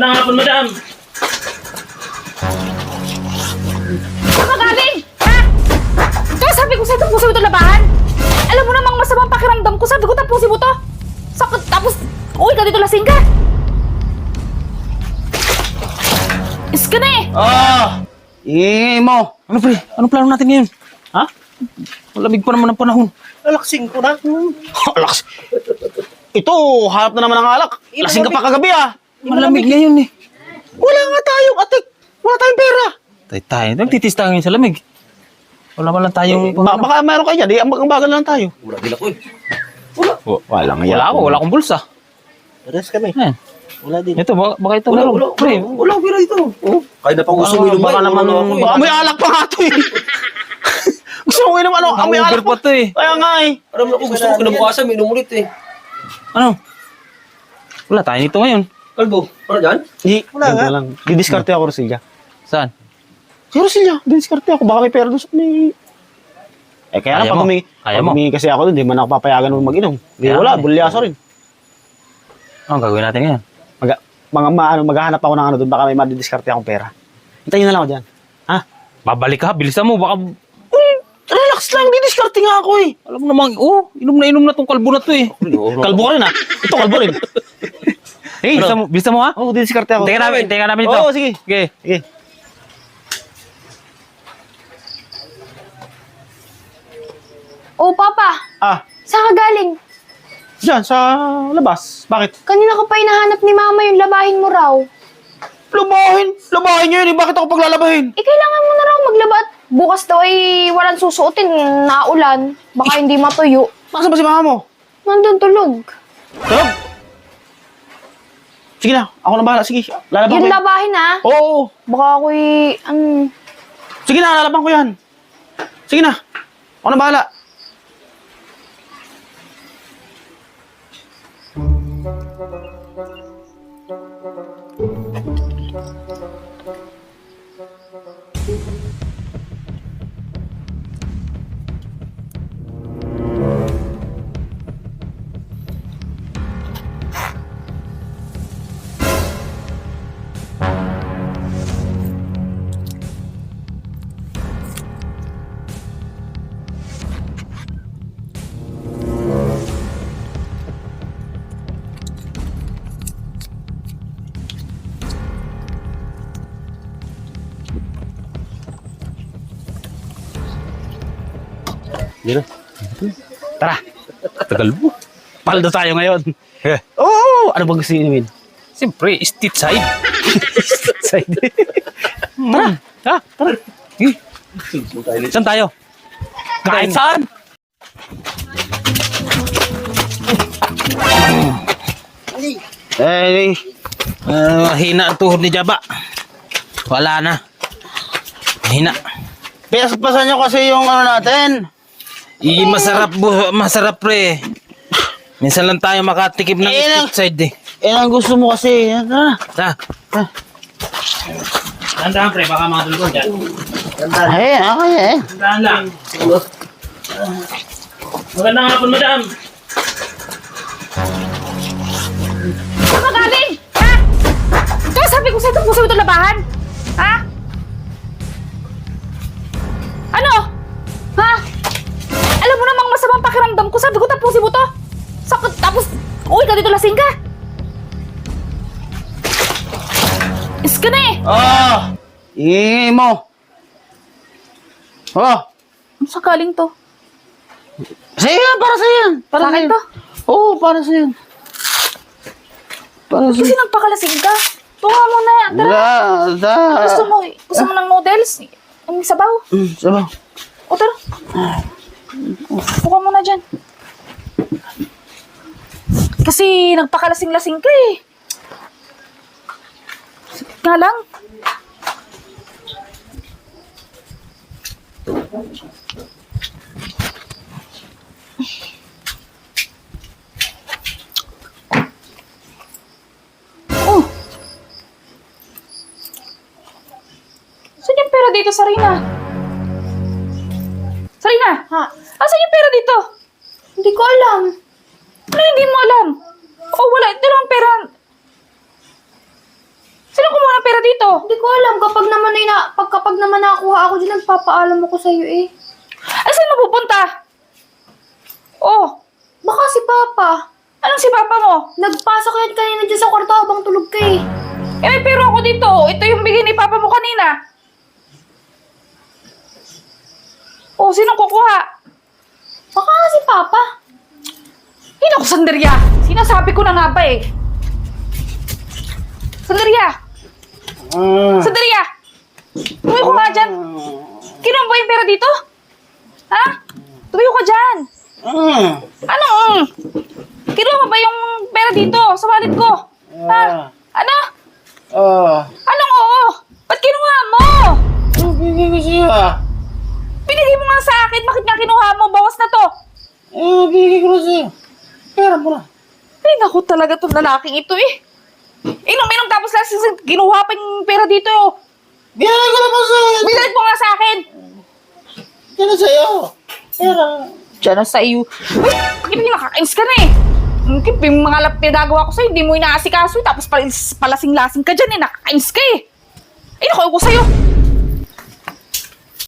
Magandang hapon, madam. Saan ka galing? Ha? Kaya sabi ko sa'yo, tapusin mo ito labahan. Alam mo namang masamang pakiramdam ko. Sabi ko, tapusin mo to. Sakit, tapos, uwi ka dito, lasing ka. Is ka na eh. Ingay mo. Ano pre? Anong plano natin ngayon? Ha? Malamig pa naman ang panahon. Alaksing ko na. Alaks. Ito, harap na naman ng alak. Lasing ka pa kagabi ah. Malamig ngayon eh. Wala nga tayong atik. Wala tayong pera. Tayo, nagtitis tayo ngayon sa lamig. Wala man lang tayong... Baka meron kayo dyan. Di, ang bagal lang tayo. Wala din ako eh. Wala nga Wala ako, wala akong bulsa. Pares kami. Ayan. Wala din. Ito, baka ito meron. Pre, Wala pera ito. Oh, kaya na pang gusto mo inuman. Baka naman, baka may alak pa nga to eh. Gusto mo inom ano? May over alak pa to eh. Kaya nga eh. Alam mo, gusto ko kinabukasan, may inom ulit eh. Ano? Wala tayo nito ngayon. Kalbo, ano dyan? Wala nga. Didiskarte ako, Rosilya. Saan? Si Rosilya, didiskarte ako. Baka may pera doon sa may... kaya Kaya lang, mo. pag humingi kasi ako doon, di man ako papayagan mo mag-inom. Di Kaya wala, nga eh. bulyaso rin. Anong gagawin natin ngayon? Maghahanap ako ng ano doon, baka may madidiskarte akong pera. Hintayin na lang ako dyan. Ha? Babalik ka, bilisan mo. Baka... Relax lang, didiskarte nga ako eh. Alam mo namang, inom na tong kalbo na to eh. Kalbo ka rin ha? Ito, kalbo rin. Hey, Bilisan mo ha? Oo, didiskarte ako. Tingnan namin ito. Oo, sige. Okay. Sige. Oh, Papa. Saan ka galing? Diyan, sa labas. Bakit? Kanina ko pa hinahanap ni Mama yung labahin mo raw. Labahin! Labahin niyo yun eh. Bakit ako paglalabahin? Kailangan mo na raw maglaba at bukas daw ay walang susuotin, naulan. Baka hindi matuyo. Nasaan ba si mama mo? Nandun tulog. Tulog? Sige na, ako na bahala. Sige, lalaban ko Yung yan. labahin ha. Oo. Baka ako'y, Sige na, lalaban ko yan. Sige na. Ako na bahala. Dito. Tara. Tagal mo. Paldo tayo ngayon. Oo. Ano bang gusto inumin? Siyempre, street side. Side. Tara. Tara. Saan tayo? Kahit saan. Hina ang tuhod ni Jaba. Wala na. Hina. Pasan nyo kasi yung ano natin. Masarap pre. Minsan lang tayo makatikim ng street side eh. Ang gusto mo kasi. Tara. Tandaan pre, baka matulog dyan. Ay, okay eh. Tandaan lang. Magandang hapon, madam. saan ka galing? Ha? Kaya sabi ko sa'yo, tapusin mo ito labahan. Ha? Ano? Ha? Alam mo namang masamang pakiramdam ko. Sabi ko, tapusin mo to. Sakit, tapos, uwi ka dito, lasing ka. Is ka na eh. Ingay mo. Ano sa galing to? Sa'yo yan, para sa'yo yan. Para akin to? Oo, para sa'yo yan. Para Kasi sa'yo. nagpakalasing ka. Tunga mo na. Tara. Gusto mo ng noodles? Ang sabaw? Sabaw. O tara. Buka mo na dyan. Kasi nagpakalasing-lasing ka eh. Sakit nga lang. Oh. Saan yung pera dito, Sarina? Sarina! Ha? Asan yung pera dito? Hindi ko alam. Ano hindi mo alam? Oh, wala. Ito lang pera. dito? Hindi ko alam. Kapag naman nakuha ako dyan, nagpapaalam ako sa'yo eh. Ay, saan mo pupunta? Oh, Baka si Papa. anong si papa mo? Nagpasok yan kanina dyan sa kwarto habang tulog ka eh. Eh, may pero ako dito. Ito yung bigay ni papa mo kanina. Oh, sinong kukuha? Baka si Papa. Hindi ako, Sanderia. Sinasabi ko na nga ba eh. Sanderia! Sanderia! Tumayo ko nga dyan. Kinuha ba yung pera dito? Ha? Tumayo ka dyan. Ano? Kinuha mo ba yung pera dito sa wallet ko? Ha? Ano? Anong oo? Ba't kinuha mo? Bigay ko sa'yo Binigay mo nga sa akin. Bakit nga kinuha mo? Bawas na to. Bigay ko na sa'yo. Pera mo na. Ay, naku talaga itong lalaking ito eh. Inom-inom tapos lang kinuha pa yung pera dito. Bigay ko naman sa'yo. Binalik mo nga sa akin. Yan na sa'yo. Pera. Diyan na sa iyo. Uy, bakit nakakainis ka na eh? Yung mga pinagawa ko sa'yo, hindi mo inaasikaso eh. Tapos palasing-lasing ka dyan eh. Nakakainis ka eh. Ay, naku, ako sa'yo.